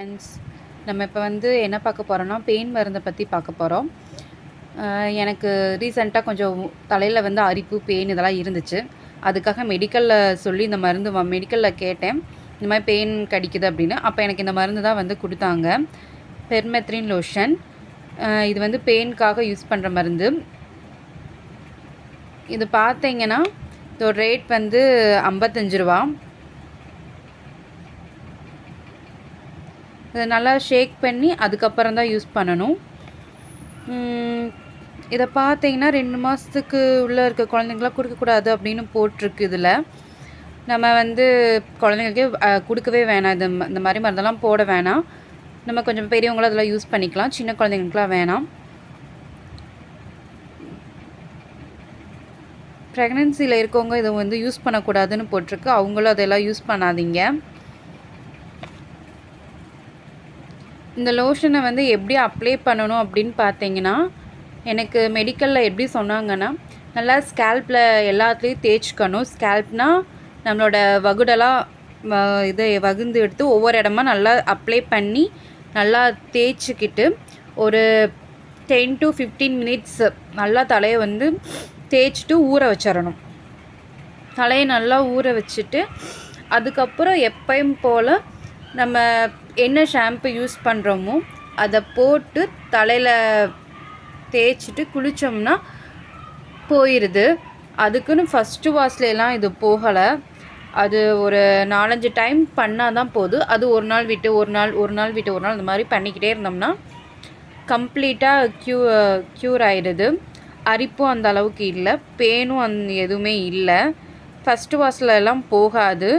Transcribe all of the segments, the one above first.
Friends, நம்ம இப்போ வந்து என்ன பார்க்க போகிறோம்னா பெயின் மருந்தை பற்றி பார்க்க போகிறோம். எனக்கு ரீசெண்டாக கொஞ்சம் தலையில் வந்து அரிப்பு பெயின் இதெல்லாம் இருந்துச்சு. அதுக்காக மெடிக்கலில் சொல்லி இந்த மருந்து மெடிக்கலில் கேட்டேன், இந்த மாதிரி பெயின் கடிக்குது அப்படின்னு. அப்போ எனக்கு இந்த மருந்து தான் வந்து கொடுத்தாங்க, பெர்மெத்ரின் லோஷன். இது வந்து பெயின்காக யூஸ் பண்ணுற மருந்து. இது பார்த்தீங்கன்னா இதோட ரேட் வந்து 55 ரூபா. இதை நல்லா ஷேக் பண்ணி அதுக்கப்புறம் தான் யூஸ் பண்ணணும். இதை பார்த்தீங்கன்னா 2 மாதத்துக்கு உள்ளே இருக்க குழந்தைங்களாம் கொடுக்கக்கூடாது அப்படின்னு போட்டிருக்கு. இதில் நம்ம வந்து குழந்தைங்களுக்கே கொடுக்கவே வேணாம். இந்த மாதிரி மருந்தெல்லாம் போட வேணாம். நம்ம கொஞ்சம் பெரியவங்களும் அதெல்லாம் யூஸ் பண்ணிக்கலாம், சின்ன குழந்தைங்களுக்குலாம் வேணாம். ப்ரெக்னென்சியில் இருக்கவங்க இதை வந்து யூஸ் பண்ணக்கூடாதுன்னு போட்டிருக்கு. அவங்களும் அதெல்லாம் யூஸ் பண்ணாதீங்க. இந்த லோஷனை வந்து எப்படி அப்ளை பண்ணணும் அப்படின்னு பார்த்தீங்கன்னா, எனக்கு மெடிக்கலில் எப்படி சொன்னாங்கன்னா, நல்லா ஸ்கேல்பில் எல்லாத்துலேயும் தேய்ச்சிக்கணும். ஸ்கேல்ப்னால் நம்மளோட வகுடெல்லாம் இதை வகுந்து எடுத்து ஒவ்வொரு இடமா நல்லா அப்ளை பண்ணி நல்லா தேய்ச்சிக்கிட்டு ஒரு 10 to 15 மினிட்ஸ் நல்லா தலையை வந்து தேய்ச்சிட்டு ஊற வச்சிடணும். தலையை நல்லா ஊற வச்சுட்டு அதுக்கப்புறம் எப்பயும் போல் நம்ம என்ன ஷாம்பு யூஸ் பண்ணுறோமோ அதை போட்டு தலையில் தேய்ச்சிட்டு குளித்தோம்னா போயிடுது. அதுக்குன்னு ஃபஸ்ட்டு வாஷ்லாம் இது போகலை. அது ஒரு 4-5 டைம் பண்ணால் தான் போதும். அது ஒரு நாள் விட்டு ஒரு நாள், ஒரு நாள் விட்டு ஒரு நாள் இந்த மாதிரி பண்ணிக்கிட்டே இருந்தோம்னா கம்ப்ளீட்டாக க்யூர் ஆகிடுது. அரிப்பும் அந்த அளவுக்கு இல்லை, பெயினும் எதுவுமே இல்லை. ஃபஸ்ட்டு வாஷ்லலாம் போகாது.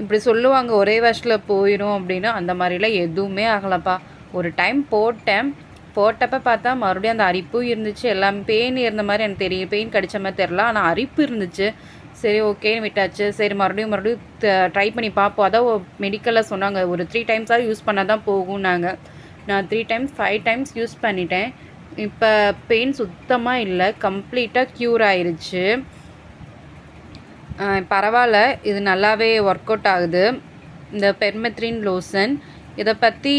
இப்படி சொல்லுவாங்க ஒரே வாஷில் போயிடும் அப்படின்னு. அந்த மாதிரிலாம் எதுவுமே ஆகலப்பா. ஒரு டைம் போட்டப்போ பார்த்தா மறுபடியும் அந்த அரிப்பும் இருந்துச்சு, எல்லாம் பெயின் இருந்த மாதிரி எனக்கு தெரியும். பெயின் கடித்த மாதிரி தெரில, ஆனால் அரிப்பு இருந்துச்சு. சரி ஓகேன்னு விட்டாச்சு. சரி மறுபடியும் ட்ரை பண்ணி பார்ப்போம். அதான் மெடிக்கலில் சொன்னாங்க ஒரு 3 டைம்ஸாவது யூஸ் பண்ணால் தான் போகும்னாங்க. நான் 3 டைம்ஸ் 5 டைம்ஸ் யூஸ் பண்ணிட்டேன். இப்போ பெயின் சுத்தமாக இல்லை, கம்ப்ளீட்டாக க்யூர் ஆயிடுச்சு. பரவாயில்ல, இது நல்லாவே ஒர்க் அவுட் ஆகுது இந்த பெர்மெத்ரின் லோஷன். இதை பற்றி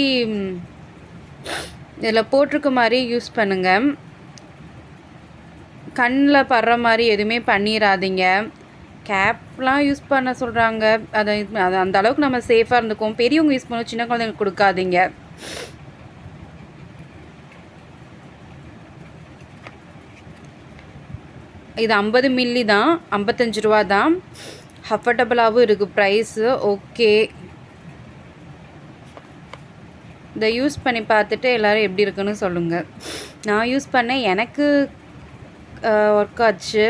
இதில் போட்டிருக்க மாதிரி யூஸ் பண்ணுங்கள். கண்ணில் படுற மாதிரி எதுவுமே பண்ணிடாதீங்க. கேப்லாம் யூஸ் பண்ண சொல்கிறாங்க, அது அந்த அளவுக்கு நம்ம சேஃபாக இருந்துக்குவோம். பெரியவங்க யூஸ் பண்ணுவோம், சின்ன குழந்தைங்களுக்கு கொடுக்காதீங்க. இது 50 மில்லி தான், 55 ரூபா தான். அஃபர்டபுளாகவும் இருக்குது ப்ரைஸு. ஓகே, இதை யூஸ் பண்ணி பார்த்துட்டு எல்லோரும் எப்படி இருக்குன்னு சொல்லுங்கள். நான் யூஸ் பண்ணேன், எனக்கு ஒர்க் ஆச்சு.